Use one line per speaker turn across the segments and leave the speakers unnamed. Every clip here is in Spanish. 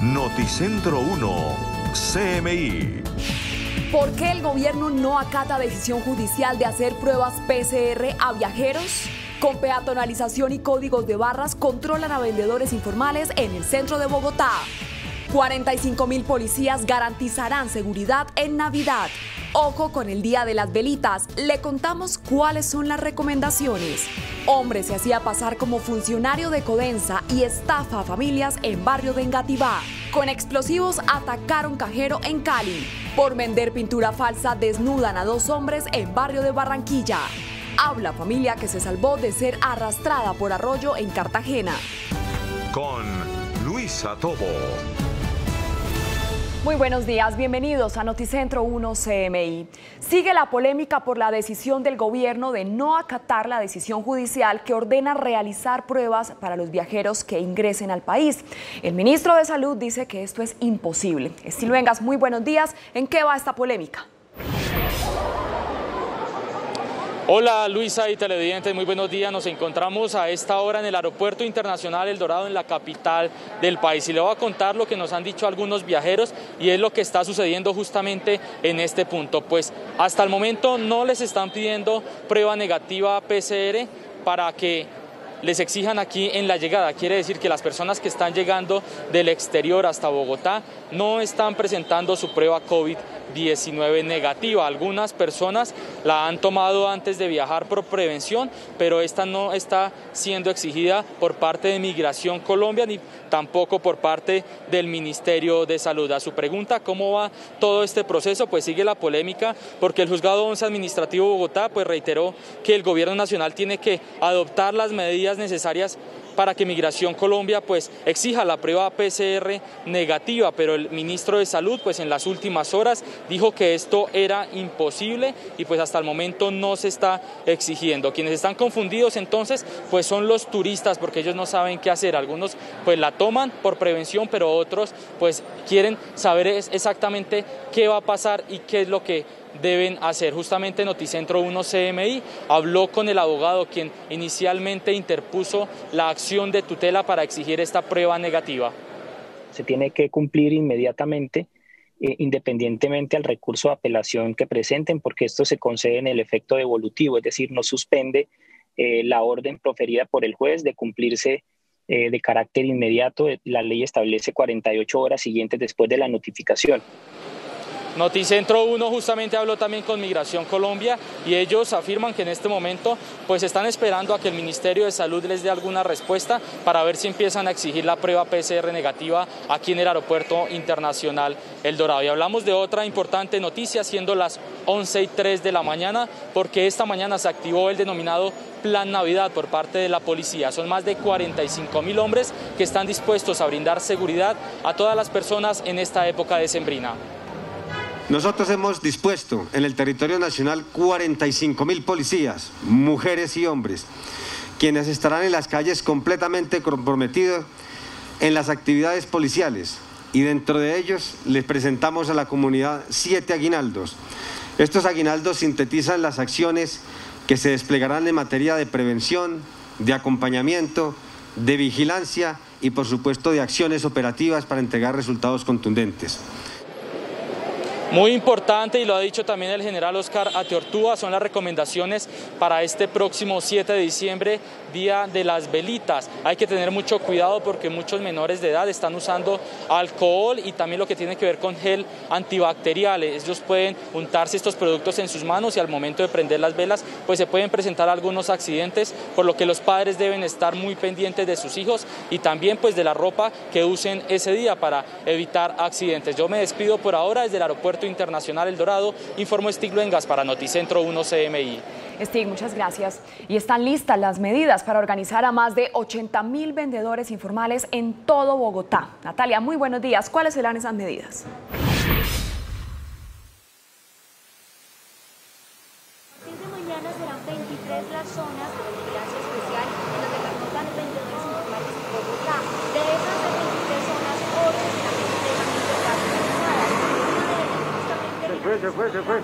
Noticentro 1, CMI.
¿Por qué el gobierno no acata decisión judicial de hacer pruebas PCR a viajeros? Con peatonalización y códigos de barras controlan a vendedores informales en el centro de Bogotá. 45.000 policías garantizarán seguridad en Navidad. Ojo con el Día de las Velitas, le contamos cuáles son las recomendaciones. Hombre se hacía pasar como funcionario de Codensa y estafa a familias en barrio de Engativá. Con explosivos atacaron cajero en Cali. Por vender pintura falsa desnudan a 2 hombres en barrio de Barranquilla. Habla familia que se salvó de ser arrastrada por arroyo en Cartagena.
Con Luisa Tobo.
Muy buenos días, bienvenidos a Noticentro 1 CMI. Sigue la polémica por la decisión del gobierno de no acatar la decisión judicial que ordena realizar pruebas para los viajeros que ingresen al país. El ministro de Salud dice que esto es imposible. Estilo Vengas, muy buenos días. ¿En qué va esta polémica?
Hola Luisa y televidentes, muy buenos días. Nos encontramos a esta hora en el Aeropuerto Internacional El Dorado, en la capital del país. Y le voy a contar lo que nos han dicho algunos viajeros y es lo que está sucediendo justamente en este punto. Pues hasta el momento no les están pidiendo prueba negativa PCR para que les exijan aquí en la llegada. Quiere decir que las personas que están llegando del exterior hasta Bogotá no están presentando su prueba COVID-19 negativa. Algunas personas la han tomado antes de viajar por prevención, pero esta no está siendo exigida por parte de Migración Colombia ni tampoco por parte del Ministerio de Salud. A su pregunta, ¿cómo va todo este proceso? Pues sigue la polémica porque el Juzgado 11 Administrativo de Bogotá pues reiteró que el Gobierno Nacional tiene que adoptar las medidas necesarias para que Migración Colombia pues exija la prueba PCR negativa, pero el ministro de Salud pues en las últimas horas dijo que esto era imposible y pues hasta el momento no se está exigiendo. Quienes están confundidos entonces pues son los turistas porque ellos no saben qué hacer. Algunos pues la toman por prevención, pero otros pues quieren saber exactamente qué va a pasar y qué es lo que deben hacer. Justamente Noticentro 1 CMI habló con el abogado quien inicialmente interpuso la acción de tutela para exigir esta prueba negativa.
Se tiene que cumplir inmediatamente, independientemente al recurso de apelación que presenten, porque esto se concede en el efecto devolutivo, es decir, no suspende la orden proferida por el juez de cumplirse de carácter inmediato. La ley establece 48 horas siguientes después de la notificación.
Noticentro 1 justamente habló también con Migración Colombia y ellos afirman que en este momento pues están esperando a que el Ministerio de Salud les dé alguna respuesta para ver si empiezan a exigir la prueba PCR negativa aquí en el Aeropuerto Internacional El Dorado. Y hablamos de otra importante noticia, siendo las 11:03 de la mañana, porque esta mañana se activó el denominado Plan Navidad por parte de la policía. Son más de 45.000 hombres que están dispuestos a brindar seguridad a todas las personas en esta época decembrina.
Nosotros hemos dispuesto en el territorio nacional 45.000 policías, mujeres y hombres, quienes estarán en las calles completamente comprometidos en las actividades policiales, y dentro de ellos les presentamos a la comunidad 7 aguinaldos. Estos aguinaldos sintetizan las acciones que se desplegarán en materia de prevención, de acompañamiento, de vigilancia y por supuesto de acciones operativas para entregar resultados contundentes.
Muy importante, y lo ha dicho también el general Oscar Ateortúa, son las recomendaciones para este próximo 7 de diciembre, Día de las Velitas. Hay que tener mucho cuidado porque muchos menores de edad están usando alcohol y también lo que tiene que ver con gel antibacterial. Ellos pueden untarse estos productos en sus manos y al momento de prender las velas pues se pueden presentar algunos accidentes, por lo que los padres deben estar muy pendientes de sus hijos y también pues de la ropa que usen ese día para evitar accidentes. Yo me despido por ahora desde el Aeropuerto Internacional El Dorado, informó Estilo Vengas para Noticentro 1 CMI.
Stig, muchas gracias. Y están listas las medidas para organizar a más de 80.000 vendedores informales en todo Bogotá. Natalia, muy buenos días. ¿Cuáles serán esas medidas?
A partir de mañana serán 23 las zonas de vigilancia especial en donde pernotan vendedores informales en Bogotá. De esas 23 zonas, 8 serán completamente deshabitadas. Una de ellas justamente se fue.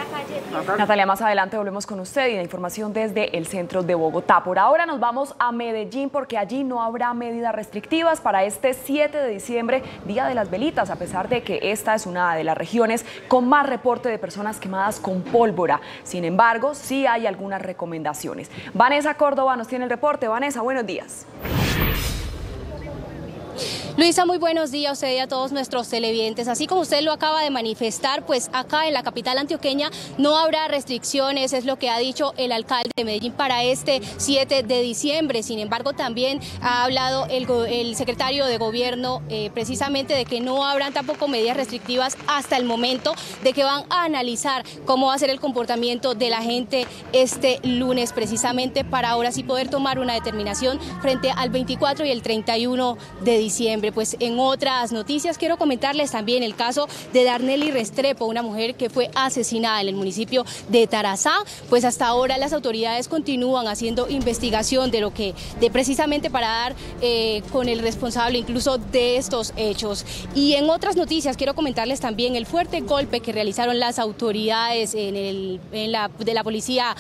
la calle.
Natalia, más adelante volvemos con usted y la información desde el centro de Bogotá. Por ahora nos vamos a Medellín porque allí no habrá medidas restrictivas para este 7 de diciembre, Día de las Velitas, a pesar de que esta es una de las regiones con más reporte de personas quemadas con pólvora. Sin embargo, sí hay algunas recomendaciones. Vanessa Córdoba nos tiene el reporte. Vanessa, buenos días.
Luisa, muy buenos días a usted y a todos nuestros televidentes. Así como usted lo acaba de manifestar, pues acá en la capital antioqueña no habrá restricciones, es lo que ha dicho el alcalde de Medellín para este 7 de diciembre. Sin embargo, también ha hablado el secretario de gobierno precisamente de que no habrán tampoco medidas restrictivas hasta el momento, de que van a analizar cómo va a ser el comportamiento de la gente este lunes, precisamente para ahora sí poder tomar una determinación frente al 24 y el 31 de diciembre. Pues en otras noticias quiero comentarles también el caso de Darnely Restrepo, una mujer que fue asesinada en el municipio de Tarazá. Pues hasta ahora las autoridades continúan haciendo investigación de precisamente para dar con el responsable incluso de estos hechos. Y en otras noticias quiero comentarles también el fuerte golpe que realizaron las autoridades de la policía,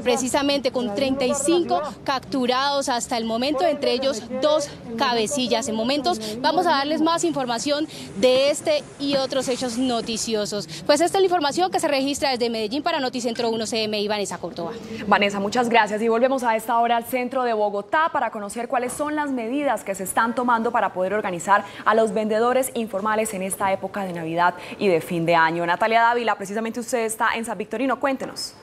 precisamente con 35 capturados hasta el momento, entre ellos 2 cabecillas. En momentos vamos a darles más información de este y otros hechos noticiosos. Pues esta es la información que se registra desde Medellín para Noticentro 1 CMI. Vanessa Córdoba.
Vanessa, muchas gracias. Y volvemos a esta hora al centro de Bogotá para conocer cuáles son las medidas que se están tomando para poder organizar a los vendedores informales en esta época de Navidad y de fin de año. Natalia Dávila, precisamente usted está en San Victorino, cuéntenos.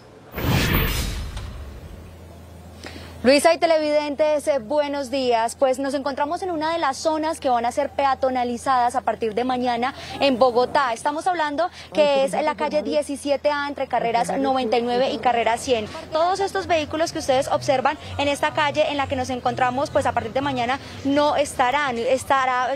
Luisa y televidentes, buenos días. Pues nos encontramos en una de las zonas que van a ser peatonalizadas a partir de mañana en Bogotá. Estamos hablando que es la calle 17A entre carreras 99 y carreras 100. Todos estos vehículos que ustedes observan en esta calle en la que nos encontramos, pues a partir de mañana no estará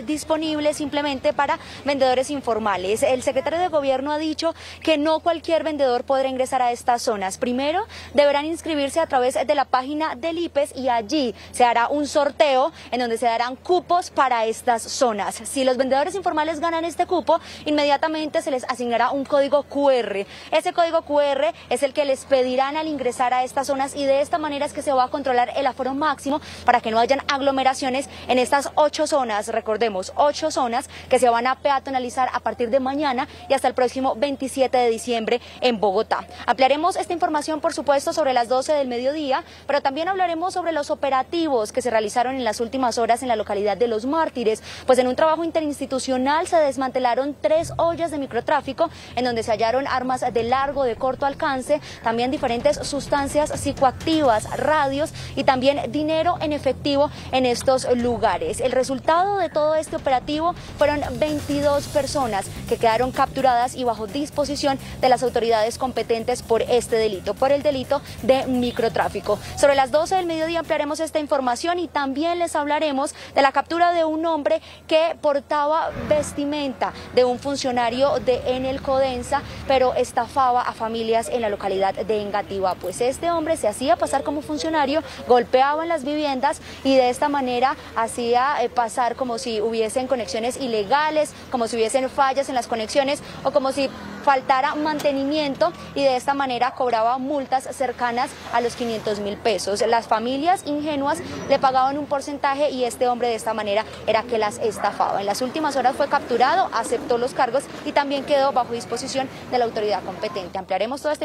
disponible simplemente para vendedores informales. El secretario de Gobierno ha dicho que no cualquier vendedor podrá ingresar a estas zonas. Primero, deberán inscribirse a través de la página del IPES y allí se hará un sorteo en donde se darán cupos para estas zonas. Si los vendedores informales ganan este cupo, inmediatamente se les asignará un código QR. Ese código QR es el que les pedirán al ingresar a estas zonas y de esta manera es que se va a controlar el aforo máximo para que no hayan aglomeraciones en estas 8 zonas. Recordemos, 8 zonas que se van a peatonalizar a partir de mañana y hasta el próximo 27 de diciembre en Bogotá. Ampliaremos esta información, por supuesto, sobre las 12 del mediodía, pero también hablaremos sobre los operativos que se realizaron en las últimas horas en la localidad de Los Mártires, pues en un trabajo interinstitucional se desmantelaron 3 ollas de microtráfico en donde se hallaron armas de largo, de corto alcance, también diferentes sustancias psicoactivas, radios y también dinero en efectivo en estos lugares. El resultado de todo este operativo fueron 22 personas que quedaron capturadas y bajo disposición de las autoridades competentes por este delito, por el delito de microtráfico. Sobre las 12 del mediodía ampliaremos esta información y también les hablaremos de la captura de un hombre que portaba vestimenta de un funcionario de Enel Codensa, pero estafaba a familias en la localidad de Engativá. Pues este hombre se hacía pasar como funcionario, golpeaba en las viviendas y de esta manera hacía pasar como si hubiesen conexiones ilegales, como si hubiesen fallas en las conexiones o como si faltara mantenimiento y de esta manera cobraba multas cercanas a los 500.000 pesos. Las familias ingenuas le pagaban un porcentaje y este hombre de esta manera era que las estafaba. En las últimas horas fue capturado, aceptó los cargos y también quedó bajo disposición de la autoridad competente. Ampliaremos toda esta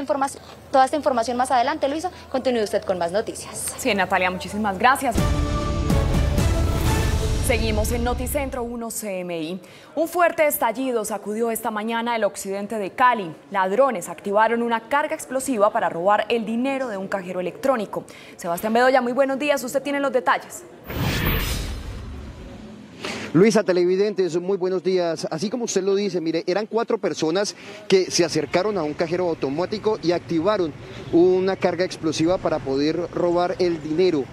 información más adelante. Luisa, continúe usted con más noticias.
Sí, Natalia, muchísimas gracias. Seguimos en Noticentro 1 CMI. Un fuerte estallido sacudió esta mañana el occidente de Cali. Ladrones activaron una carga explosiva para robar el dinero de un cajero electrónico. Sebastián Bedoya, muy buenos días. Usted tiene los detalles.
Luisa, televidentes, muy buenos días. Así como usted lo dice, mire, eran 4 personas que se acercaron a un cajero automático y activaron una carga explosiva para poder robar el dinero.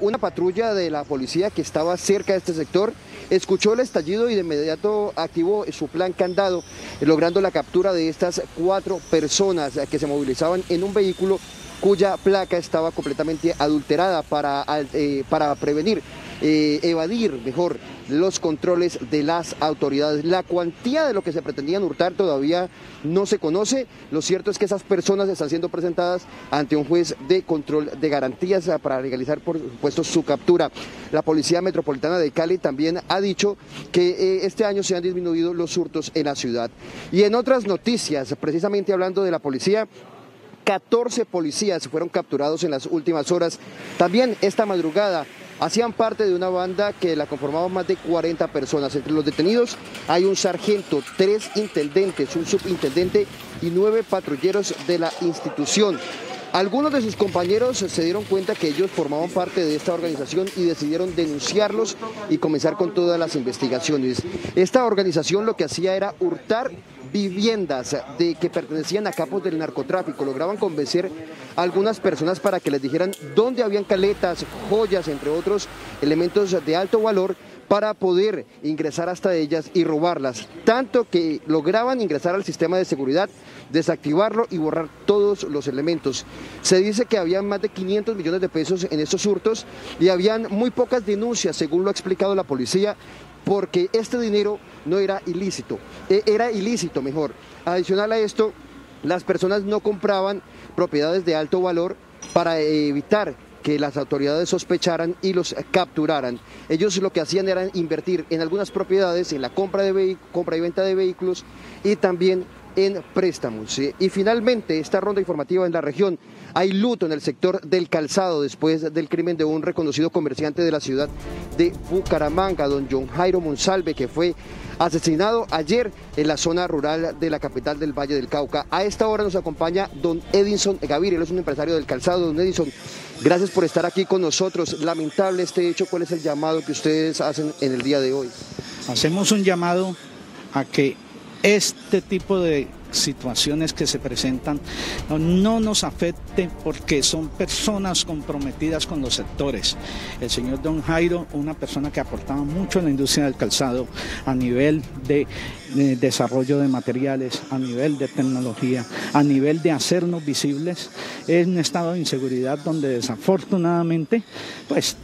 Una patrulla de la policía que estaba cerca de este sector escuchó el estallido y de inmediato activó su plan candado, logrando la captura de estas 4 personas que se movilizaban en un vehículo cuya placa estaba completamente adulterada para prevenir, evadir mejor los controles de las autoridades. La cuantía de lo que se pretendían hurtar todavía no se conoce. Lo cierto es que esas personas están siendo presentadas ante un juez de control de garantías para legalizar, por supuesto, su captura. La Policía Metropolitana de Cali también ha dicho que este año se han disminuido los hurtos en la ciudad. Y en otras noticias, precisamente hablando de la policía, 14 policías fueron capturados en las últimas horas. También esta madrugada hacían parte de una banda que la conformaban más de 40 personas. Entre los detenidos hay un sargento, 3 intendentes, un subintendente y 9 patrulleros de la institución. Algunos de sus compañeros se dieron cuenta que ellos formaban parte de esta organización y decidieron denunciarlos y comenzar con todas las investigaciones. Esta organización lo que hacía era hurtar viviendas que pertenecían a capos del narcotráfico. Lograban convencer a algunas personas para que les dijeran dónde habían caletas, joyas, entre otros elementos de alto valor, para poder ingresar hasta ellas y robarlas, tanto que lograban ingresar al sistema de seguridad, desactivarlo y borrar todos los elementos. Se dice que había más de 500 millones de pesos en estos hurtos y habían muy pocas denuncias, según lo ha explicado la policía, porque este dinero no era ilícito, era ilícito mejor. Adicional a esto, las personas no compraban propiedades de alto valor para evitar que las autoridades sospecharan y los capturaran. Ellos lo que hacían era invertir en algunas propiedades, en la compra y venta de vehículos y también en préstamos. Y finalmente, esta ronda informativa en la región. Hay luto en el sector del Calzado después del crimen de un reconocido comerciante de la ciudad de Bucaramanga, don John Jairo Monsalve, que fue asesinado ayer en la zona rural de la capital del Valle del Cauca. A esta hora nos acompaña don Edinson Gaviria, él es un empresario del calzado. Don Edinson, gracias por estar aquí con nosotros. Lamentable este hecho, ¿cuál es el llamado que ustedes hacen en el día de hoy?
Hacemos un llamado a que este tipo de situaciones que se presentan no nos afecte, porque son personas comprometidas con los sectores. El señor don Jairo, una persona que aportaba mucho en la industria del calzado a nivel de desarrollo de materiales, a nivel de tecnología, a nivel de hacernos visibles, en un estado de inseguridad donde desafortunadamente pues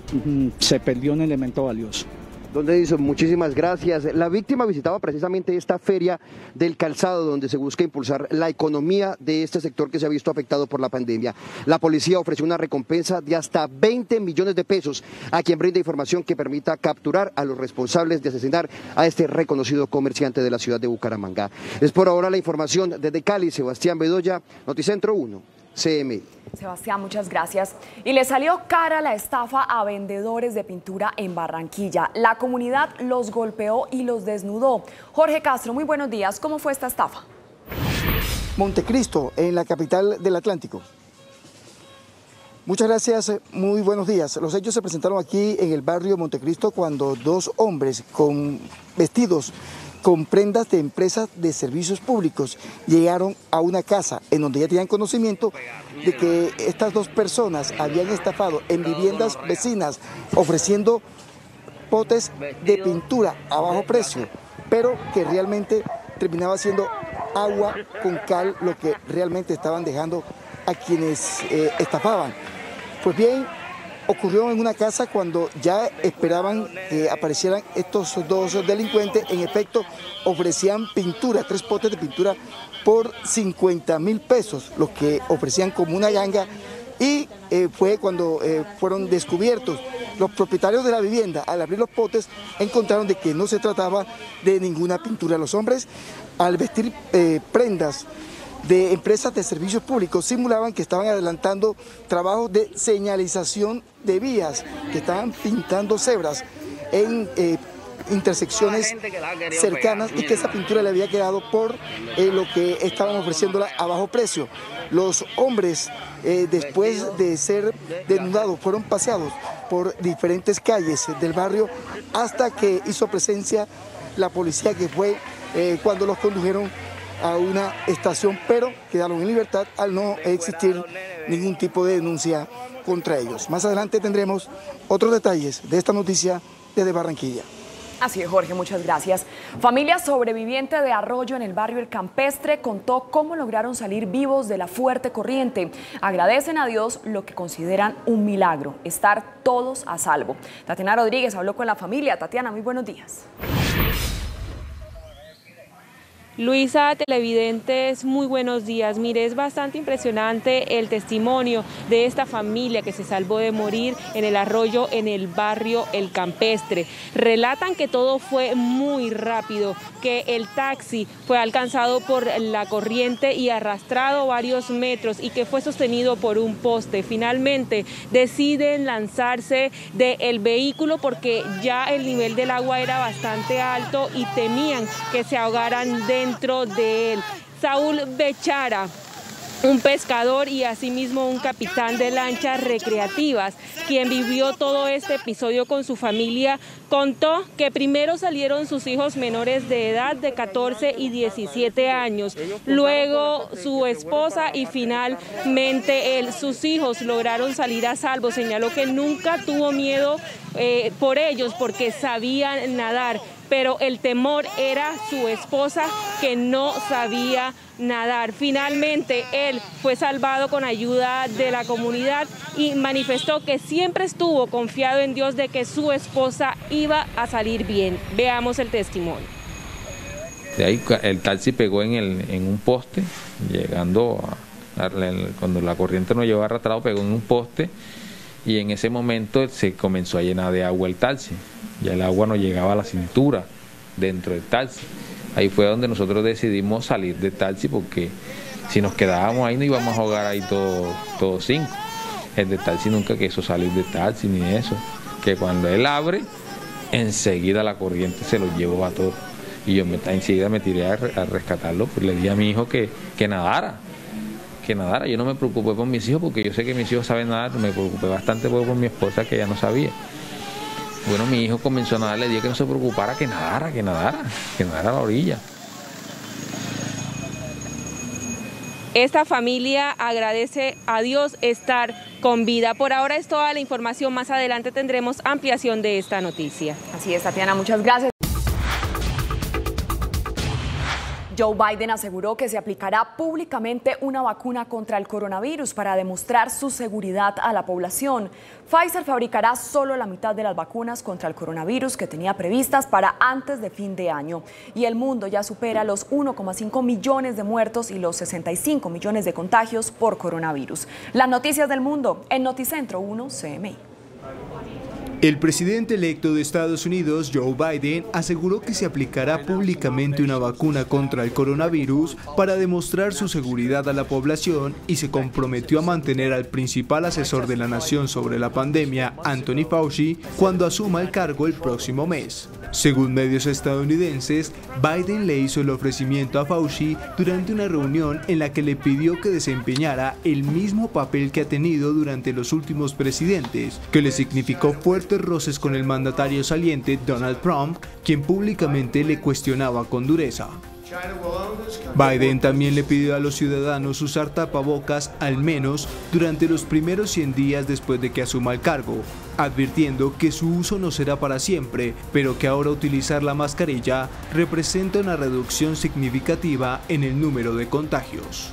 se perdió un elemento valioso.
Don Edinson, muchísimas gracias. La víctima visitaba precisamente esta feria del calzado donde se busca impulsar la economía de este sector que se ha visto afectado por la pandemia. La policía ofreció una recompensa de hasta 20 millones de pesos a quien brinde información que permita capturar a los responsables de asesinar a este reconocido comerciante de la ciudad de Bucaramanga. Es por ahora la información desde Cali. Sebastián Bedoya, Noticentro 1, CMI.
Sebastián, muchas gracias. Y le salió cara la estafa a vendedores de pintura en Barranquilla. La comunidad los golpeó y los desnudó. Jorge Castro, muy buenos días. ¿Cómo fue esta estafa?
Montecristo, en la capital del Atlántico. Muchas gracias, muy buenos días. Los hechos se presentaron aquí en el barrio Montecristo cuando dos hombres con vestidos con prendas de empresas de servicios públicos llegaron a una casa en donde ya tenían conocimiento de que estas dos personas habían estafado en viviendas vecinas ofreciendo potes de pintura a bajo precio, pero que realmente terminaba siendo agua con cal lo que realmente estaban dejando a quienes estafaban. Pues bien, ocurrió en una casa cuando ya esperaban que aparecieran estos dos delincuentes. En efecto, ofrecían pintura, 3 potes de pintura por 50.000 pesos, los que ofrecían como una ganga, y fue cuando fueron descubiertos. Los propietarios de la vivienda, al abrir los potes, encontraron de que no se trataba de ninguna pintura. Los hombres, al vestir prendas de empresas de servicios públicos, simulaban que estaban adelantando trabajos de señalización de vías, que estaban pintando cebras en intersecciones cercanas y que esa pintura le había quedado por lo que estaban ofreciéndola a bajo precio. Los hombres, después de ser desnudados, fueron paseados por diferentes calles del barrio hasta que hizo presencia la policía, que fue cuando los condujeron a una estación, pero quedaron en libertad al no existir ningún tipo de denuncia contra ellos. Más adelante tendremos otros detalles de esta noticia desde Barranquilla.
Así es, Jorge, muchas gracias. Familia sobreviviente de arroyo en el barrio El Campestre contó cómo lograron salir vivos de la fuerte corriente. Agradecen a Dios lo que consideran un milagro, estar todos a salvo. Tatiana Rodríguez habló con la familia. Tatiana, muy buenos días.
Luisa, televidentes, muy buenos días. Mire, es bastante impresionante el testimonio de esta familia que se salvó de morir en el arroyo en el barrio El Campestre. Relatan que todo fue muy rápido, que el taxi fue alcanzado por la corriente y arrastrado varios metros y que fue sostenido por un poste. Finalmente deciden lanzarse del vehículo porque ya el nivel del agua era bastante alto y temían que se ahogaran dentro de él. Saúl Bechara, un pescador y asimismo un capitán de lanchas recreativas, quien vivió todo este episodio con su familia, contó que primero salieron sus hijos menores de edad de 14 y 17 años, luego su esposa y finalmente él. Sus hijos lograron salir a salvo. Señaló que nunca tuvo miedo por ellos porque sabían nadar, pero el temor era su esposa que no sabía nadar. Finalmente él fue salvado con ayuda de la comunidad y manifestó que siempre estuvo confiado en Dios de que su esposa iba a salir bien. Veamos el testimonio.
De ahí el taxi pegó en un poste, llegando cuando la corriente nos llevó arrastrado, pegó en un poste y en ese momento se comenzó a llenar de agua el taxi. Ya el agua nos llegaba a la cintura dentro del taxi. Ahí fue donde nosotros decidimos salir del taxi porque si nos quedábamos ahí no íbamos a ahogar ahí todos cinco. El del taxi nunca quiso salir del taxi ni eso. Que cuando él abre, enseguida la corriente se los llevó a todos. Y yo enseguida me tiré a rescatarlo, pues le dije a mi hijo que nadara. Que nadara. Yo no me preocupé por mis hijos porque yo sé que mis hijos saben nadar, me preocupé bastante por mi esposa que ella no sabía. Bueno, mi hijo comenzó a nadar, le dije que no se preocupara, que nadara a la orilla.
Esta familia agradece a Dios estar con vida. Por ahora es toda la información, más adelante tendremos ampliación de esta noticia.
Así es, Tatiana, muchas gracias. Joe Biden aseguró que se aplicará públicamente una vacuna contra el coronavirus para demostrar su seguridad a la población. Pfizer fabricará solo la mitad de las vacunas contra el coronavirus que tenía previstas para antes de fin de año. Y el mundo ya supera los 1,5 millones de muertos y los 65 millones de contagios por coronavirus. Las noticias del mundo en Noticentro 1 CMI.
El presidente electo de Estados Unidos, Joe Biden, aseguró que se aplicará públicamente una vacuna contra el coronavirus para demostrar su seguridad a la población y se comprometió a mantener al principal asesor de la nación sobre la pandemia, Anthony Fauci, cuando asuma el cargo el próximo mes. Según medios estadounidenses, Biden le hizo el ofrecimiento a Fauci durante una reunión en la que le pidió que desempeñara el mismo papel que ha tenido durante los últimos presidentes, que le significó fuertes roces con el mandatario saliente Donald Trump, quien públicamente le cuestionaba con dureza. Biden también le pidió a los ciudadanos usar tapabocas al menos durante los primeros 100 días después de que asuma el cargo, advirtiendo que su uso no será para siempre, pero que ahora utilizar la mascarilla representa una reducción significativa en el número de contagios.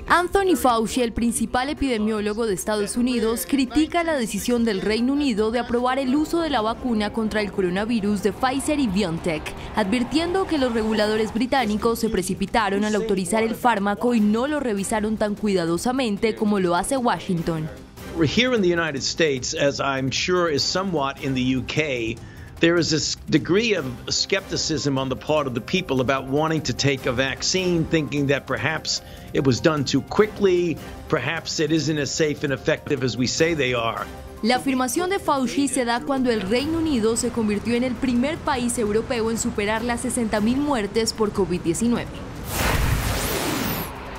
Anthony Fauci, el principal epidemiólogo de Estados Unidos, critica la decisión del Reino Unido de aprobar el uso de la vacuna contra el coronavirus de Pfizer y BioNTech, advirtiendo que los reguladores británicos se precipitaron al autorizar el fármaco y no lo revisaron tan cuidadosamente como lo hace Washington.
Here in the United States, as I'm sure is somewhat in the UK, there is this degree of skepticism on the part of the people about wanting to take a vaccine, thinking that perhaps it was done too quickly, perhaps it isn't as safe and effective as we say they are.
La afirmación de Fauci se da cuando el Reino Unido se convirtió en el primer país europeo en superar las 60.000 muertes por COVID-19.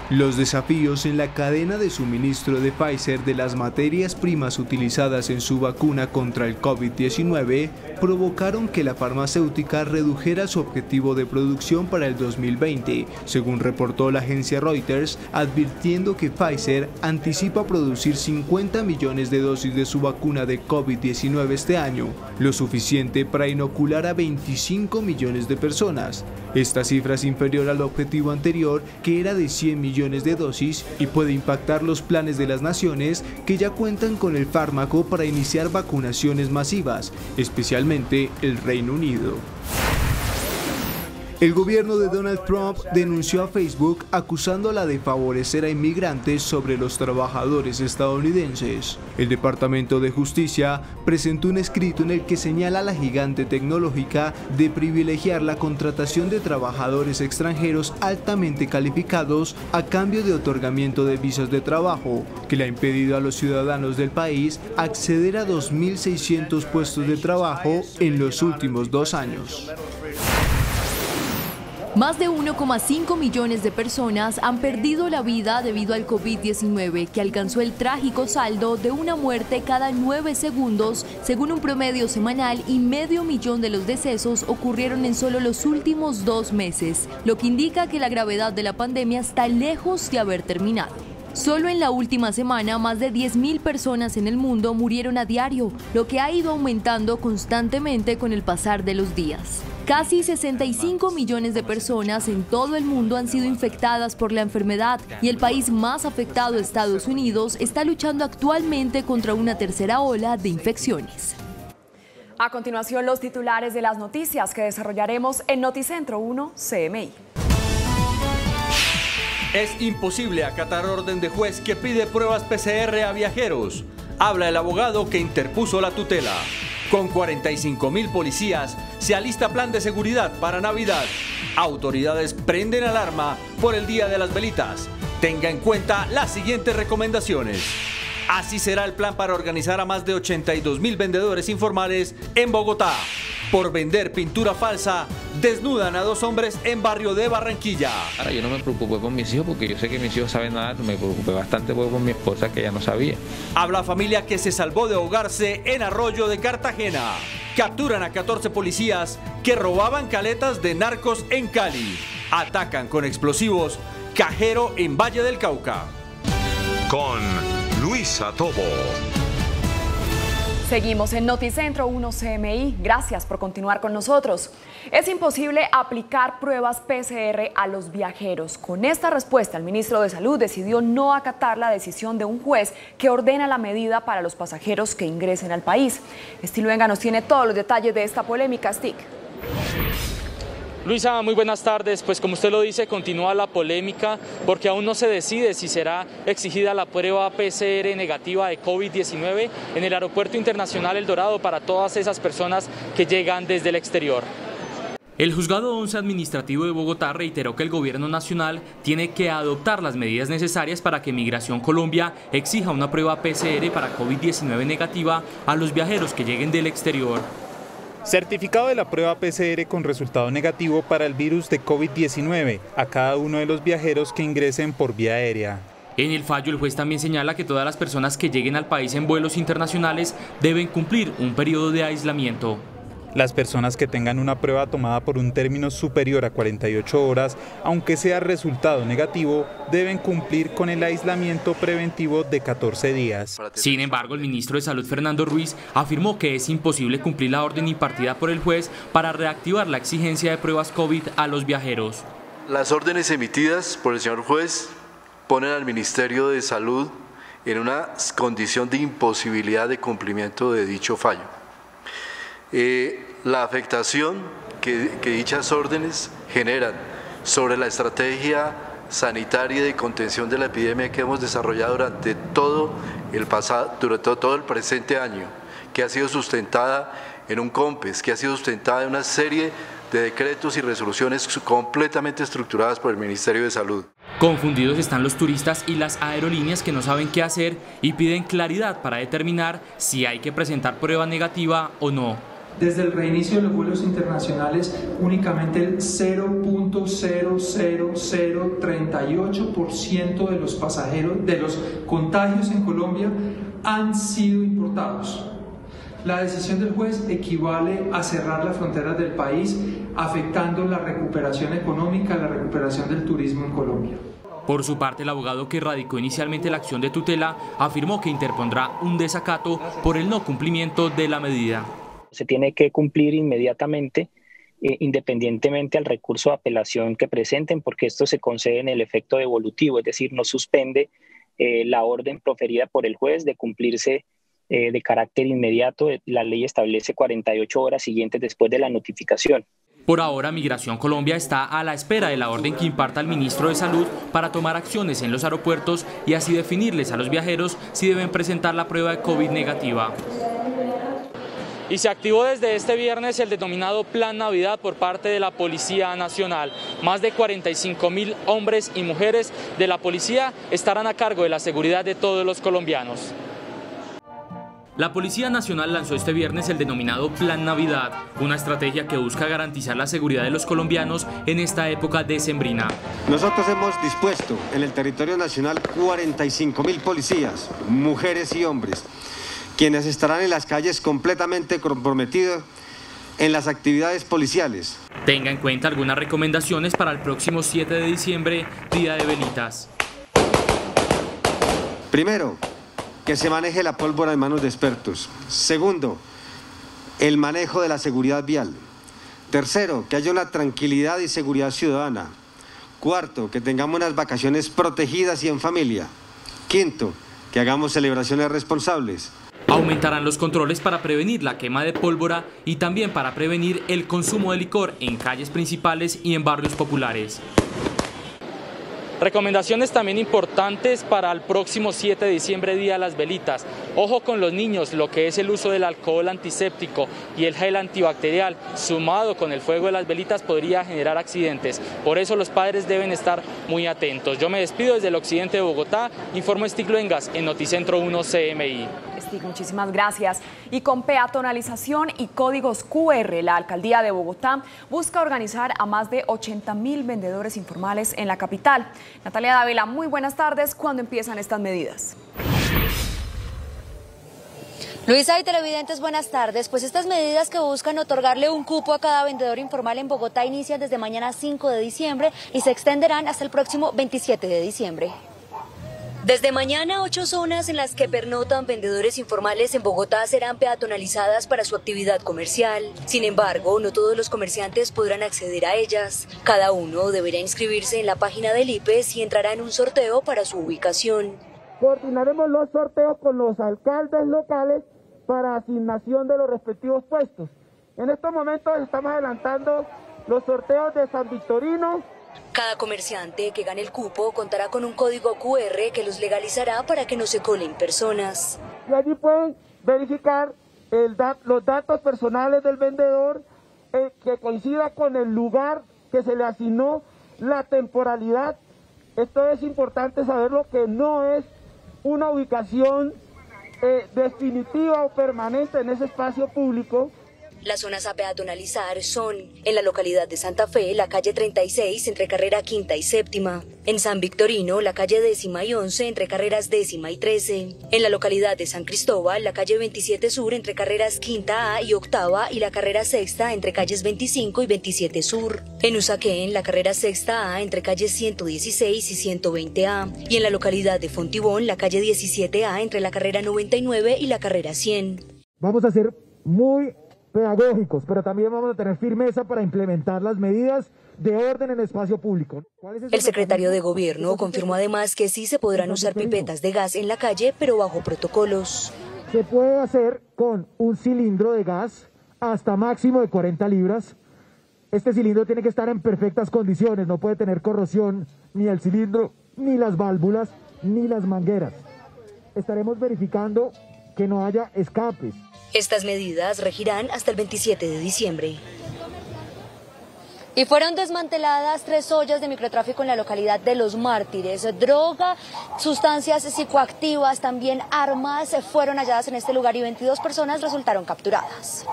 Los desafíos en la cadena de suministro de Pfizer de las materias primas utilizadas en su vacuna contra el COVID-19 provocaron que la farmacéutica redujera su objetivo de producción para el 2020, según reportó la agencia Reuters, advirtiendo que Pfizer anticipa producir 50 millones de dosis de su vacuna de COVID-19 este año, lo suficiente para inocular a 25 millones de personas. Esta cifra es inferior al objetivo anterior, que era de 100 millones de dosis, y puede impactar los planes de las naciones que ya cuentan con el fármaco para iniciar vacunaciones masivas, especialmente el Reino Unido. El gobierno de Donald Trump denunció a Facebook acusándola de favorecer a inmigrantes sobre los trabajadores estadounidenses. El Departamento de Justicia presentó un escrito en el que señala a la gigante tecnológica de privilegiar la contratación de trabajadores extranjeros altamente calificados a cambio de otorgamiento de visas de trabajo, que le ha impedido a los ciudadanos del país acceder a 2.600 puestos de trabajo en los últimos 2 años.
Más de 1,5 millones de personas han perdido la vida debido al COVID-19, que alcanzó el trágico saldo de una muerte cada 9 segundos, según un promedio semanal, y medio millón de los decesos ocurrieron en solo los últimos 2 meses, lo que indica que la gravedad de la pandemia está lejos de haber terminado. Solo en la última semana, más de 10.000 personas en el mundo murieron a diario, lo que ha ido aumentando constantemente con el pasar de los días. Casi 65 millones de personas en todo el mundo han sido infectadas por la enfermedad y el país más afectado, Estados Unidos, está luchando actualmente contra una tercera ola de infecciones.
A continuación, los titulares de las noticias que desarrollaremos en Noticentro 1 CMI.
Es imposible acatar orden de juez que pide pruebas PCR a viajeros. Habla el abogado que interpuso la tutela. Con 45.000 policías, se alista plan de seguridad para Navidad. Autoridades prenden alarma por el Día de las Velitas. Tenga en cuenta las siguientes recomendaciones. Así será el plan para organizar a más de 82.000 vendedores informales en Bogotá. Por vender pintura falsa, desnudan a 2 hombres en barrio de Barranquilla.
Ahora, yo no me preocupé por mis hijos porque yo sé que mis hijos saben nadar, me preocupé bastante por mi esposa, que ella no sabía.
Habla familia que se salvó de ahogarse en Arroyo de Cartagena. Capturan a 14 policías que robaban caletas de narcos en Cali. Atacan con explosivos cajero en Valle del Cauca.
Con Luisa Tobo.
Seguimos en Noticentro 1 CMI. Gracias por continuar con nosotros. Es imposible aplicar pruebas PCR a los viajeros. Con esta respuesta, el ministro de Salud decidió no acatar la decisión de un juez que ordena la medida para los pasajeros que ingresen al país. Estiluenga nos tiene todos los detalles de esta polémica. Stick.
Luisa, muy buenas tardes. Pues como usted lo dice, continúa la polémica porque aún no se decide si será exigida la prueba PCR negativa de COVID-19 en el Aeropuerto Internacional El Dorado para todas esas personas que llegan desde el exterior. El Juzgado 11 Administrativo de Bogotá reiteró que el Gobierno Nacional tiene que adoptar las medidas necesarias para que Migración Colombia exija una prueba PCR para COVID-19 negativa a los viajeros que lleguen del exterior.
Certificado de la prueba PCR con resultado negativo para el virus de COVID-19 a cada uno de los viajeros que ingresen por vía aérea.
En el fallo, el juez también señala que todas las personas que lleguen al país en vuelos internacionales deben cumplir un periodo de aislamiento.
Las personas que tengan una prueba tomada por un término superior a 48 horas, aunque sea resultado negativo, deben cumplir con el aislamiento preventivo de 14 días.
Sin embargo, el ministro de Salud, Fernando Ruiz, afirmó que es imposible cumplir la orden impartida por el juez para reactivar la exigencia de pruebas COVID a los viajeros.
Las órdenes emitidas por el señor juez ponen al Ministerio de Salud en una condición de imposibilidad de cumplimiento de dicho fallo. La afectación que dichas órdenes generan sobre la estrategia sanitaria y de contención de la epidemia que hemos desarrollado durante todo el presente año, que ha sido sustentada en un COMPES, que ha sido sustentada en una serie de decretos y resoluciones completamente estructuradas por el Ministerio de Salud.
Confundidos están los turistas y las aerolíneas que no saben qué hacer y piden claridad para determinar si hay que presentar prueba negativa o no.
Desde el reinicio de los vuelos internacionales, únicamente el 0.00038% de los pasajeros, de los contagios en Colombia, han sido importados. La decisión del juez equivale a cerrar las fronteras del país, afectando la recuperación económica, la recuperación del turismo en Colombia.
Por su parte, el abogado que radicó inicialmente la acción de tutela afirmó que interpondrá un desacato por el no cumplimiento de la medida.
Se tiene que cumplir inmediatamente, independientemente al recurso de apelación que presenten, porque esto se concede en el efecto devolutivo, es decir, no suspende la orden proferida por el juez de cumplirse de carácter inmediato. La ley establece 48 horas siguientes después de la notificación.
Por ahora, Migración Colombia está a la espera de la orden que imparta el ministro de Salud para tomar acciones en los aeropuertos y así definirles a los viajeros si deben presentar la prueba de COVID negativa. Y se activó desde este viernes el denominado Plan Navidad por parte de la Policía Nacional. Más de 45.000 hombres y mujeres de la policía estarán a cargo de la seguridad de todos los colombianos. La Policía Nacional lanzó este viernes el denominado Plan Navidad, una estrategia que busca garantizar la seguridad de los colombianos en esta época decembrina.
Nosotros hemos dispuesto en el territorio nacional 45.000 policías, mujeres y hombres, quienes estarán en las calles completamente comprometidos en las actividades policiales.
Tenga en cuenta algunas recomendaciones para el próximo 7 de diciembre, Día de Velitas.
Primero, que se maneje la pólvora en manos de expertos. Segundo, el manejo de la seguridad vial. Tercero, que haya una tranquilidad y seguridad ciudadana. Cuarto, que tengamos unas vacaciones protegidas y en familia. Quinto, que hagamos celebraciones responsables.
Aumentarán los controles para prevenir la quema de pólvora y también para prevenir el consumo de licor en calles principales y en barrios populares. Recomendaciones también importantes para el próximo 7 de diciembre, Día de las Velitas. Ojo con los niños, lo que es el uso del alcohol antiséptico y el gel antibacterial, sumado con el fuego de las velitas, podría generar accidentes. Por eso los padres deben estar muy atentos. Yo me despido desde el occidente de Bogotá, informo Stig Luengas en Noticentro 1 CMI.
Stig, muchísimas gracias. Y con peatonalización y códigos QR, la Alcaldía de Bogotá busca organizar a más de 80.000 vendedores informales en la capital. Natalia Dávila, muy buenas tardes. ¿Cuándo empiezan estas medidas?
Luisa y televidentes, buenas tardes. Pues estas medidas que buscan otorgarle un cupo a cada vendedor informal en Bogotá inician desde mañana 5 de diciembre y se extenderán hasta el próximo 27 de diciembre. Desde mañana, 8 zonas en las que pernotan vendedores informales en Bogotá serán peatonalizadas para su actividad comercial. Sin embargo, no todos los comerciantes podrán acceder a ellas. Cada uno deberá inscribirse en la página del IPES y entrará en un sorteo para su ubicación.
Coordinaremos los sorteos con los alcaldes locales para asignación de los respectivos puestos. En estos momentos estamos adelantando los sorteos de San Victorino.
Cada comerciante que gane el cupo contará con un código QR que los legalizará para que no se colen personas.
Y allí pueden verificar los datos personales del vendedor que coincida con el lugar que se le asignó, la temporalidad. Esto es importante saberlo, que no es una ubicación definitiva o permanente en ese espacio público.
Las zonas a peatonalizar son en la localidad de Santa Fe, la calle 36 entre carrera 5ª y 7ª, en San Victorino, la calle 10ª y 11 entre carreras 10ª y 13, en la localidad de San Cristóbal, la calle 27 Sur entre carreras 5ª A y 8ª y la carrera 6ª entre calles 25 y 27 Sur, en Usaquén, la carrera 6ª A entre calles 116 y 120A, y en la localidad de Fontibón, la calle 17A entre la carrera 99 y la carrera 100.
Vamos a ser muy pedagógicos, pero también vamos a tener firmeza para implementar las medidas de orden en espacio público.
El secretario de Gobierno confirmó además que sí se podrán usar pipetas de gas en la calle, pero bajo protocolos.
Se puede hacer con un cilindro de gas hasta máximo de 40 libras. Este cilindro tiene que estar en perfectas condiciones, no puede tener corrosión ni el cilindro, ni las válvulas, ni las mangueras. Estaremos verificando que no haya escapes.
Estas medidas regirán hasta el 27 de diciembre. Y fueron desmanteladas 3 ollas de microtráfico en la localidad de Los Mártires. Droga, sustancias psicoactivas, también armas fueron halladas en este lugar y 22 personas resultaron capturadas.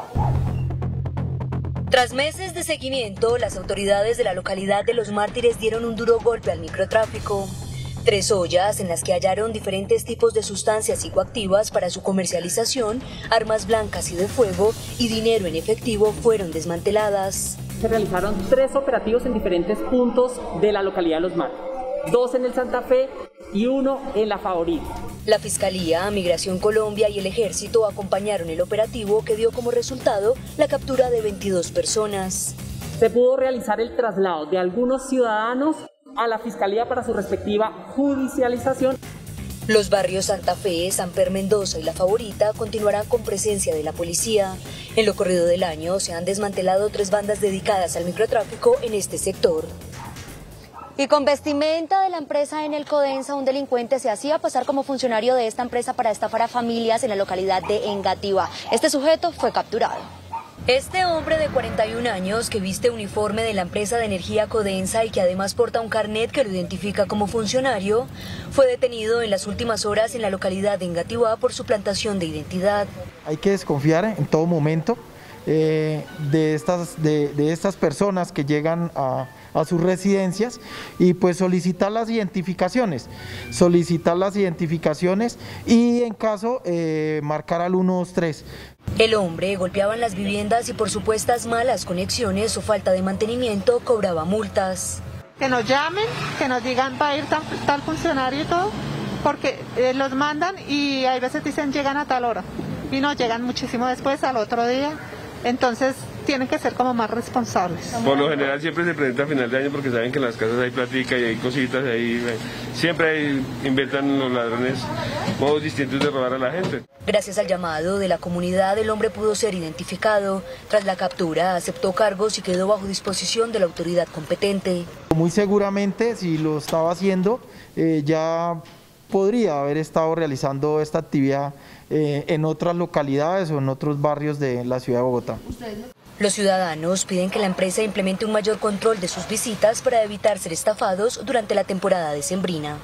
Tras meses de seguimiento, las autoridades de la localidad de Los Mártires dieron un duro golpe al microtráfico. 3 ollas en las que hallaron diferentes tipos de sustancias psicoactivas para su comercialización, armas blancas y de fuego y dinero en efectivo fueron desmanteladas.
Se realizaron 3 operativos en diferentes puntos de la localidad de Los Mártires, 2 en el Santa Fe y 1 en La Favorita.
La Fiscalía, Migración Colombia y el Ejército acompañaron el operativo que dio como resultado la captura de 22 personas.
Se pudo realizar el traslado de algunos ciudadanos a la Fiscalía para su respectiva judicialización.
Los barrios Santa Fe, Samper Mendoza y La Favorita continuarán con presencia de la policía. En lo corrido del año se han desmantelado 3 bandas dedicadas al microtráfico en este sector. Y con vestimenta de la empresa Enel Codensa, un delincuente se hacía pasar como funcionario de esta empresa para estafar a familias en la localidad de Engativá. Este sujeto fue capturado. Este hombre de 41 años que viste uniforme de la empresa de energía Codensa y que además porta un carnet que lo identifica como funcionario, fue detenido en las últimas horas en la localidad de Engativá por suplantación de identidad.
Hay que desconfiar en todo momento de estas personas que llegan a sus residencias y pues solicitar las identificaciones y en caso marcar al 123.
El hombre golpeaba en las viviendas y por supuestas malas conexiones o falta de mantenimiento cobraba multas.
Que nos llamen, que nos digan va a ir tal funcionario y todo, porque los mandan y hay veces dicen llegan a tal hora y no llegan muchísimo después al otro día. Entonces tienen que ser como más responsables.
Por lo general siempre se presenta a final de año porque saben que en las casas hay platica y hay cositas, siempre inventan los ladrones modos distintos de robar a la gente.
Gracias al llamado de la comunidad, el hombre pudo ser identificado. Tras la captura, aceptó cargos y quedó bajo disposición de la autoridad competente.
Muy seguramente, si lo estaba haciendo, ya podría haber estado realizando esta actividad en otras localidades o en otros barrios de la ciudad de Bogotá.
Los ciudadanos piden que la empresa implemente un mayor control de sus visitas para evitar ser estafados durante la temporada decembrina.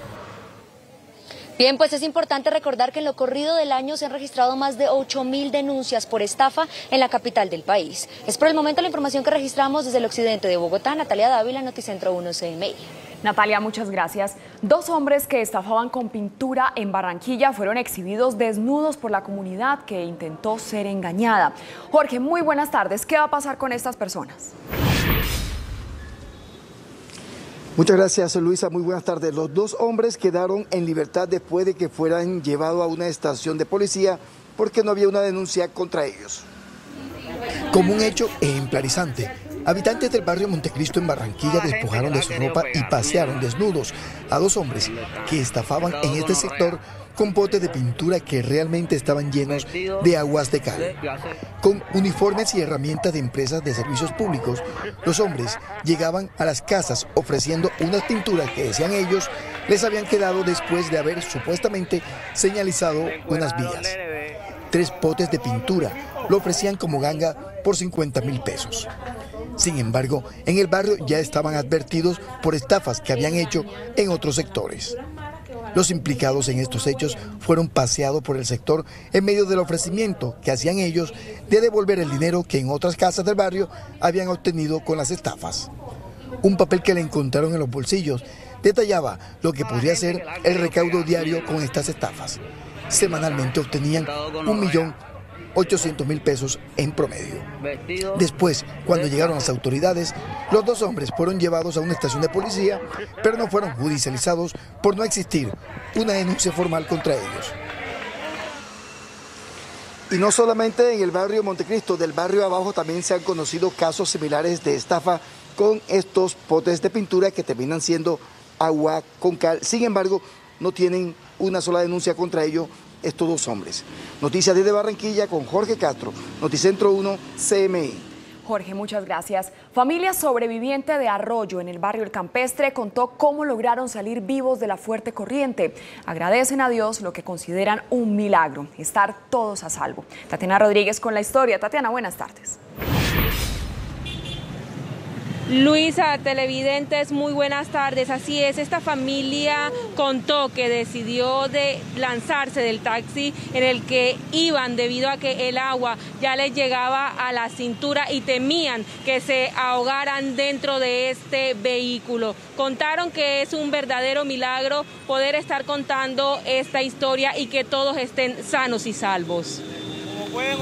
Bien, pues es importante recordar que en lo corrido del año se han registrado más de 8.000 denuncias por estafa en la capital del país. Es por el momento la información que registramos desde el occidente de Bogotá. Natalia Dávila, Noticentro 1 CMI.
Natalia, muchas gracias. 2 hombres que estafaban con pintura en Barranquilla fueron exhibidos desnudos por la comunidad que intentó ser engañada. Jorge, muy buenas tardes. ¿Qué va a pasar con estas personas?
Muchas gracias, Luisa. Muy buenas tardes. Los 2 hombres quedaron en libertad después de que fueran llevados a una estación de policía porque no había una denuncia contra ellos.
Como un hecho ejemplarizante, habitantes del barrio Montecristo en Barranquilla despojaron de su ropa y pasearon desnudos a 2 hombres que estafaban en este sector con botes de pintura que realmente estaban llenos de aguas de cal. Con uniformes y herramientas de empresas de servicios públicos, los hombres llegaban a las casas ofreciendo unas pinturas que, decían ellos, les habían quedado después de haber supuestamente señalizado unas vías. 3 botes de pintura lo ofrecían como ganga por 50.000 pesos. Sin embargo, en el barrio ya estaban advertidos por estafas que habían hecho en otros sectores. Los implicados en estos hechos fueron paseados por el sector en medio del ofrecimiento que hacían ellos de devolver el dinero que en otras casas del barrio habían obtenido con las estafas. Un papel que le encontraron en los bolsillos detallaba lo que podría ser el recaudo diario con estas estafas. Semanalmente obtenían 1.800.000 pesos en promedio. Después, cuando llegaron las autoridades, los 2 hombres fueron llevados a una estación de policía, pero no fueron judicializados por no existir una denuncia formal contra ellos.
Y no solamente en el barrio Montecristo, del barrio abajo también se han conocido casos similares de estafa con estos potes de pintura que terminan siendo agua con cal. Sin embargo, no tienen una sola denuncia contra ellos estos 2 hombres. Noticias desde Barranquilla con Jorge Castro, Noticentro 1 CMI.
Jorge, muchas gracias. Familia sobreviviente de Arroyo en el barrio El Campestre contó cómo lograron salir vivos de la fuerte corriente. Agradecen a Dios lo que consideran un milagro, estar todos a salvo. Tatiana Rodríguez con la historia. Tatiana, buenas tardes.
Luisa, televidentes, muy buenas tardes. Así es, esta familia contó que decidió de lanzarse del taxi en el que iban debido a que el agua ya les llegaba a la cintura y temían que se ahogaran dentro de este vehículo. Contaron que es un verdadero milagro poder estar contando esta historia y que todos estén sanos y salvos.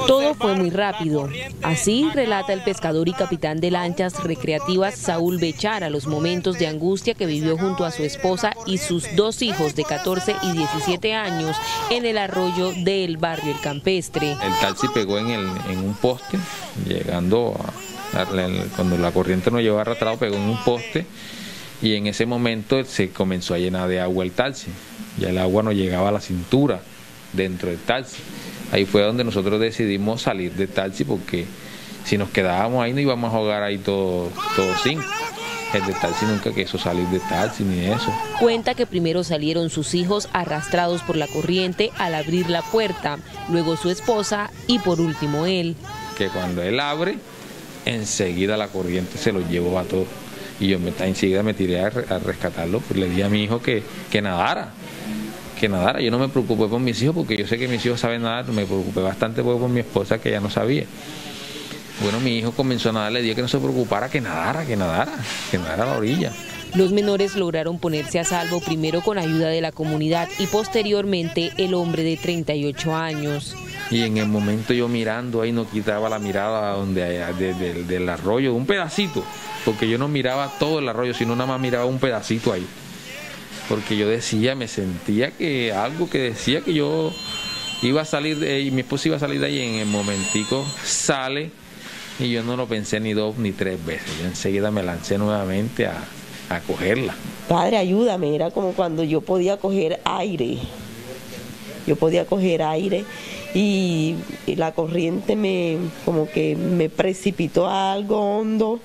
Todo fue muy rápido. Así relata el pescador y capitán de lanchas recreativas Saúl Bechara los momentos de angustia que vivió junto a su esposa y sus dos hijos de 14 y 17 años en el arroyo del barrio El Campestre.
El taxi pegó en un poste, llegando cuando la corriente nos llevaba arrastrado, pegó en un poste y en ese momento se comenzó a llenar de agua el taxi. Ya el agua nos llegaba a la cintura dentro del taxi. Ahí fue donde nosotros decidimos salir del taxi, porque si nos quedábamos ahí no íbamos a ahogar ahí todos cinco. El del taxi nunca quiso salir del taxi ni eso.
Cuenta que primero salieron sus hijos arrastrados por la corriente al abrir la puerta, luego su esposa y por último él. Que cuando él abre, enseguida la corriente se los llevó a todos. Y yo enseguida me tiré a rescatarlo, pues le di a mi hijo que nadara. Yo no me preocupé por mis hijos porque yo sé que mis hijos saben nadar, me preocupé bastante por mi esposa que ya no sabía. Bueno, mi hijo comenzó a nadar, le dije que no se preocupara, que nadara a la orilla. Los menores lograron ponerse a salvo primero con ayuda de la comunidad y posteriormente el hombre de 38 años.
Y en el momento yo mirando ahí no quitaba la mirada del arroyo, un pedacito, porque yo no miraba todo el arroyo, sino nada más miraba un pedacito ahí. Porque yo decía, me sentía que algo que decía que yo iba a salir de ahí, mi esposa iba a salir de ahí, en el momentico sale y yo no lo pensé ni 2 ni 3 veces. Yo enseguida me lancé nuevamente a cogerla.
Padre, ayúdame, era como cuando yo podía coger aire. Y la corriente como que me precipitó a algo hondo,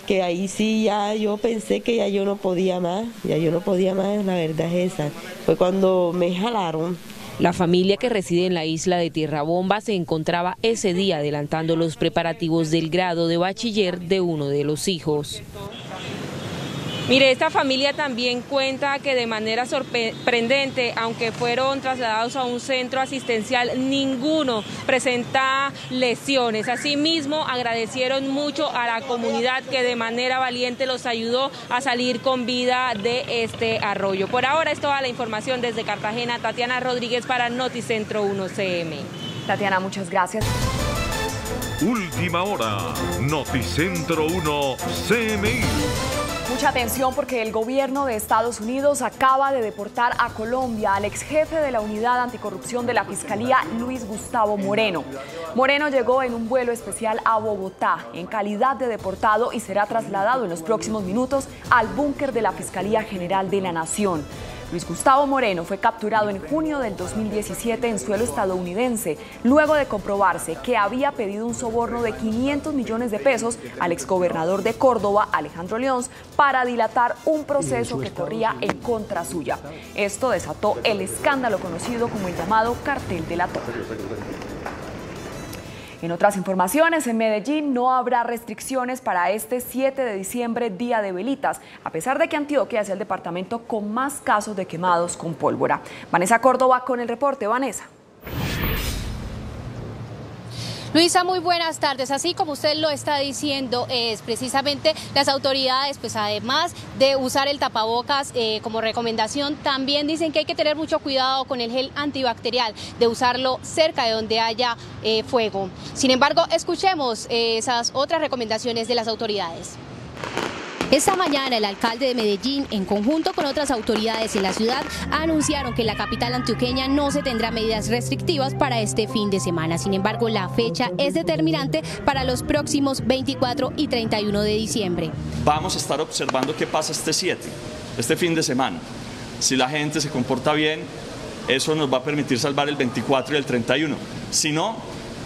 que ahí sí ya yo pensé que ya yo no podía más, la verdad es esa. Fue cuando me jalaron.
La familia que reside en la isla de Tierra Bomba se encontraba ese día adelantando los preparativos del grado de bachiller de uno de los hijos.
Mire, esta familia también cuenta que de manera sorprendente, aunque fueron trasladados a un centro asistencial, ninguno presenta lesiones. Asimismo, agradecieron mucho a la comunidad que de manera valiente los ayudó a salir con vida de este arroyo. Por ahora es toda la información desde Cartagena. Tatiana Rodríguez para Noticentro 1 CM.
Tatiana, muchas gracias.
Última hora, Noticentro 1 CMI.
Mucha atención porque el gobierno de Estados Unidos acaba de deportar a Colombia al ex jefe de la unidad anticorrupción de la Fiscalía, Luis Gustavo Moreno. Moreno llegó en un vuelo especial a Bogotá en calidad de deportado y será trasladado en los próximos minutos al búnker de la Fiscalía General de la Nación. Luis Gustavo Moreno fue capturado en junio del 2017 en suelo estadounidense, luego de comprobarse que había pedido un soborno de 500 millones de pesos al exgobernador de Córdoba, Alejandro León, para dilatar un proceso que corría en contra suya. Esto desató el escándalo conocido como el llamado Cartel de la Torre. En otras informaciones, en Medellín no habrá restricciones para este 7 de diciembre, Día de Velitas, a pesar de que Antioquia es el departamento con más casos de quemados con pólvora. Vanessa Córdoba con el reporte. Vanessa.
Luisa, muy buenas tardes. Así como usted lo está diciendo, es precisamente las autoridades, pues además de usar el tapabocas como recomendación, también dicen que hay que tener mucho cuidado con el gel antibacterial, de usarlo cerca de donde haya fuego. Sin embargo, escuchemos esas otras recomendaciones de las autoridades. Esta mañana el alcalde de Medellín, en conjunto con otras autoridades en la ciudad, anunciaron que en la capital antioqueña no se tendrá medidas restrictivas para este fin de semana. Sin embargo, la fecha es determinante para los próximos 24 y 31 de diciembre.
Vamos a estar observando qué pasa este fin de semana. Si la gente se comporta bien, eso nos va a permitir salvar el 24 y el 31. Si no,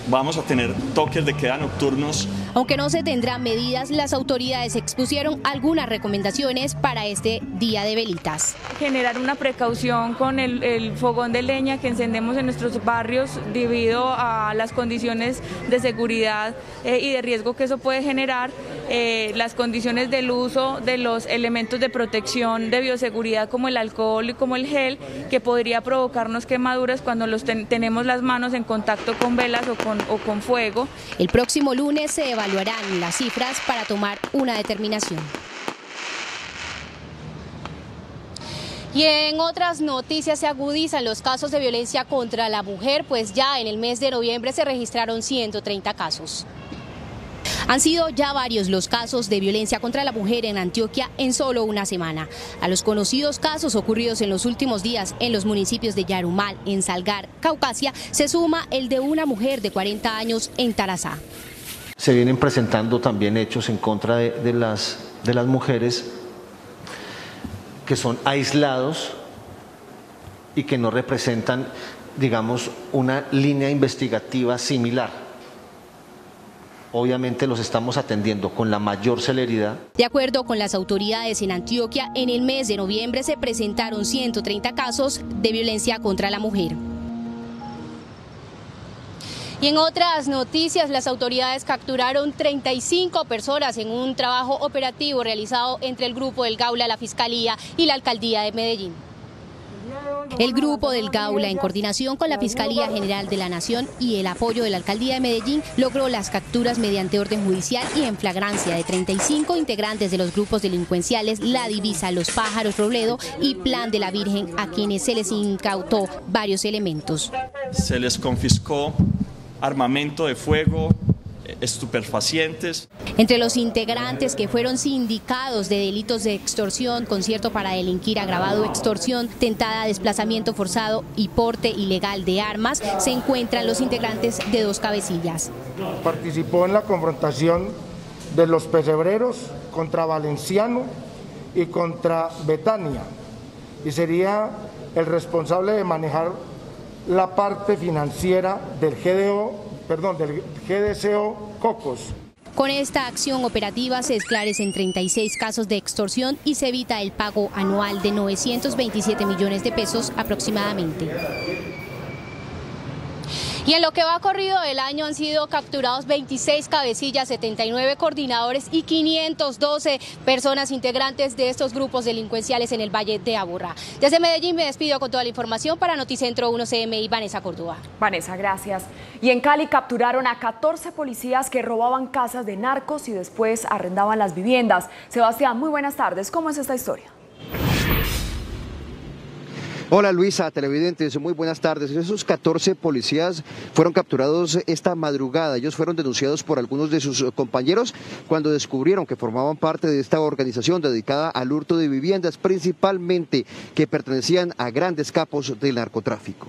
vamos a tener toques de queda nocturnos.
Aunque no se tendrán medidas, las autoridades expusieron algunas recomendaciones para este Día de Velitas.
Generar una precaución con el fogón de leña que encendemos en nuestros barrios debido a las condiciones de seguridad y de riesgo que eso puede generar. las condiciones del uso de los elementos de protección de bioseguridad como el alcohol y como el gel, que podría provocarnos quemaduras cuando tenemos las manos en contacto con velas o con fuego.
El próximo lunes se evaluarán las cifras para tomar una determinación. Y en otras noticias se agudizan los casos de violencia contra la mujer, pues ya en el mes de noviembre se registraron 130 casos. Han sido ya varios los casos de violencia contra la mujer en Antioquia en solo una semana. A los conocidos casos ocurridos en los últimos días en los municipios de Yarumal, en Salgar, Caucasia, se suma el de una mujer de 40 años en Tarazá.
Se vienen presentando también hechos en contra de las mujeres que son aislados y que no representan, digamos, una línea investigativa similar. Obviamente los estamos atendiendo con la mayor celeridad.
De acuerdo con las autoridades en Antioquia, en el mes de noviembre se presentaron 130 casos de violencia contra la mujer. Y en otras noticias, las autoridades capturaron 35 personas en un trabajo operativo realizado entre el Grupo del Gaula, la Fiscalía y la Alcaldía de Medellín. El Grupo del Gaula, en coordinación con la Fiscalía General de la Nación y el apoyo de la Alcaldía de Medellín, logró las capturas mediante orden judicial y en flagrancia de 35 integrantes de los grupos delincuenciales La Divisa, Los Pájaros, Robledo y Plan de la Virgen, a quienes se les incautó varios elementos.
Se les confiscó armamento de fuego, estupefacientes.
Entre los integrantes que fueron sindicados de delitos de extorsión, concierto para delinquir agravado, extorsión, tentada, desplazamiento forzado y porte ilegal de armas, se encuentran los integrantes de Dos Cabecillas.
Participó en la confrontación de los pesebreros contra Valenciano y contra Betania y sería el responsable de manejar la parte financiera del GDCO Cocos.
Con esta acción operativa se esclarecen 36 casos de extorsión y se evita el pago anual de 927 millones de pesos aproximadamente. Y en lo que va corrido del año han sido capturados 26 cabecillas, 79 coordinadores y 512 personas integrantes de estos grupos delincuenciales en el Valle de Aburrá. Desde Medellín me despido con toda la información para Noticentro 1 CMI, Vanessa Córdoba.
Vanessa, gracias. Y en Cali capturaron a 14 policías que robaban casas de narcos y después arrendaban las viviendas. Sebastián, muy buenas tardes. ¿Cómo es esta historia?
Hola Luisa, televidentes, muy buenas tardes. Esos 14 policías fueron capturados esta madrugada. Ellos fueron denunciados por algunos de sus compañeros cuando descubrieron que formaban parte de esta organización dedicada al hurto de viviendas, principalmente que pertenecían a grandes capos del narcotráfico.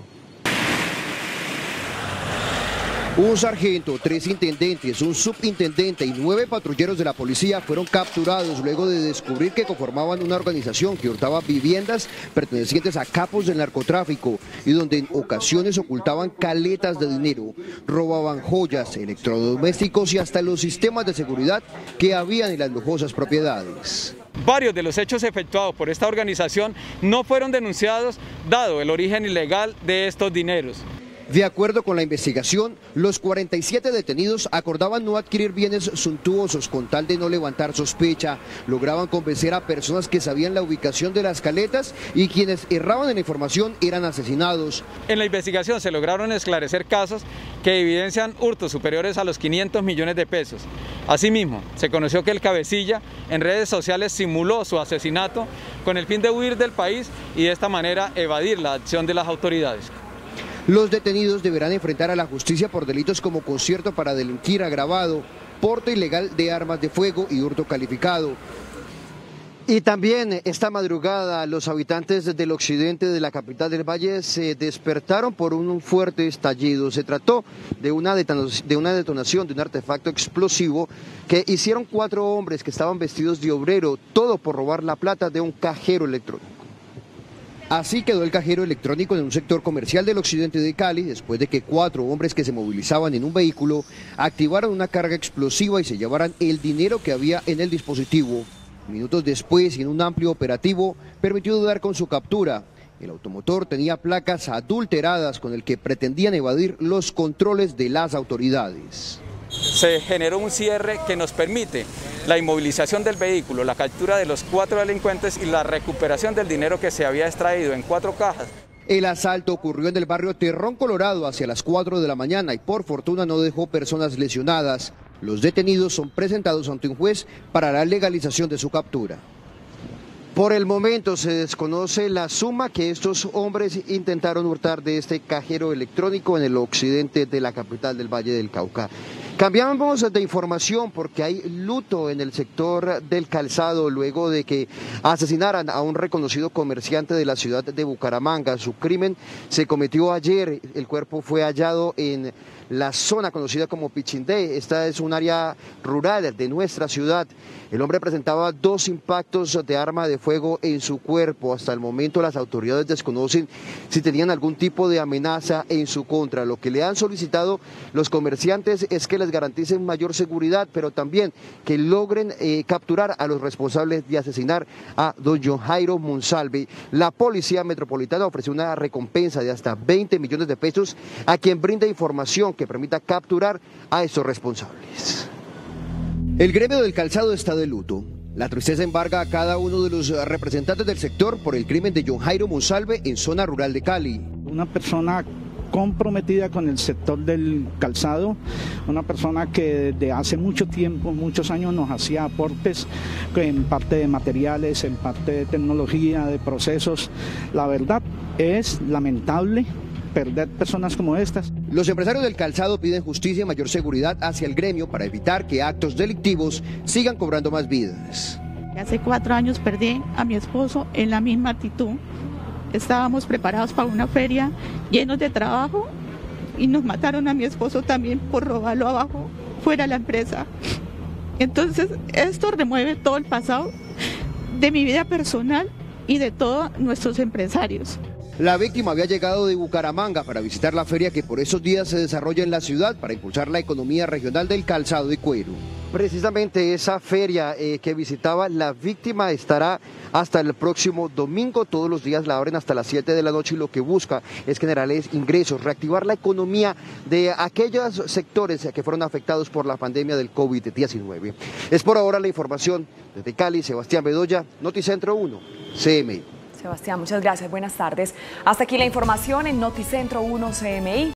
Un sargento, 3 intendentes, un subintendente y 9 patrulleros de la policía fueron capturados luego de descubrir que conformaban una organización que hurtaba viviendas pertenecientes a capos del narcotráfico y donde en ocasiones ocultaban caletas de dinero, robaban joyas, electrodomésticos y hasta los sistemas de seguridad que habían en las lujosas propiedades.
Varios de los hechos efectuados por esta organización no fueron denunciados dado el origen ilegal de estos dineros.
De acuerdo con la investigación, los 47 detenidos acordaban no adquirir bienes suntuosos con tal de no levantar sospecha. Lograban convencer a personas que sabían la ubicación de las caletas y quienes erraban en la información eran asesinados.
En la investigación se lograron esclarecer casos que evidencian hurtos superiores a los 500 millones de pesos. Asimismo, se conoció que el cabecilla en redes sociales simuló su asesinato con el fin de huir del país y de esta manera evadir la acción de las autoridades.
Los detenidos deberán enfrentar a la justicia por delitos como concierto para delinquir agravado, porte ilegal de armas de fuego y hurto calificado. Y también esta madrugada los habitantes del occidente de la capital del Valle se despertaron por un fuerte estallido. Se trató de una detonación de un artefacto explosivo que hicieron 4 hombres que estaban vestidos de obrero, todo por robar la plata de un cajero electrónico. Así quedó el cajero electrónico en un sector comercial del occidente de Cali, después de que 4 hombres que se movilizaban en un vehículo activaron una carga explosiva y se llevaran el dinero que había en el dispositivo. Minutos después, y en un amplio operativo, permitió dar con su captura. El automotor tenía placas adulteradas con el que pretendían evadir los controles de las autoridades.
Se generó un cierre que nos permite la inmovilización del vehículo, la captura de los 4 delincuentes y la recuperación del dinero que se había extraído en 4 cajas.
El asalto ocurrió en el barrio Terrón Colorado hacia las 4 de la mañana y por fortuna no dejó personas lesionadas. Los detenidos son presentados ante un juez para la legalización de su captura. Por el momento se desconoce la suma que estos hombres intentaron hurtar de este cajero electrónico en el occidente de la capital del Valle del Cauca. Cambiamos de información porque hay luto en el sector del Calzado luego de que asesinaran a un reconocido comerciante de la ciudad de Bucaramanga. Su crimen se cometió ayer, el cuerpo fue hallado en la zona conocida como Pichindé. Esta es un área rural de nuestra ciudad. El hombre presentaba 2 impactos de arma de fuego en su cuerpo. Hasta el momento las autoridades desconocen si tenían algún tipo de amenaza en su contra. Lo que le han solicitado los comerciantes es que les garanticen mayor seguridad, pero también que logren capturar a los responsables de asesinar a don John Jairo Monsalve. La Policía Metropolitana ofreció una recompensa de hasta 20 millones de pesos a quien brinda información que permita capturar a estos responsables. El gremio del calzado está de luto. La tristeza embarga a cada uno de los representantes del sector por el crimen de John Jairo Monsalve en zona rural de Cali.
Una persona comprometida con el sector del calzado, una persona que desde hace mucho tiempo, muchos años nos hacía aportes en parte de materiales, en parte de tecnología, de procesos. La verdad es lamentable perder personas como estas.
Los empresarios del calzado piden justicia y mayor seguridad hacia el gremio para evitar que actos delictivos sigan cobrando más vidas.
Hace 4 años perdí a mi esposo en la misma actitud. Estábamos preparados para una feria llenos de trabajo y nos mataron a mi esposo también por robarlo abajo, fuera de la empresa. Entonces esto remueve todo el pasado de mi vida personal y de todos nuestros empresarios.
La víctima había llegado de Bucaramanga para visitar la feria que por esos días se desarrolla en la ciudad para impulsar la economía regional del calzado y cuero. Precisamente esa feria que visitaba la víctima estará hasta el próximo domingo. Todos los días la abren hasta las 7 de la noche y lo que busca es generar ingresos, reactivar la economía de aquellos sectores que fueron afectados por la pandemia del COVID-19. Es por ahora la información. Desde Cali, Sebastián Bedoya, Noticentro 1, CMI.
Sebastián, muchas gracias. Buenas tardes. Hasta aquí la información en Noticentro 1 CMI.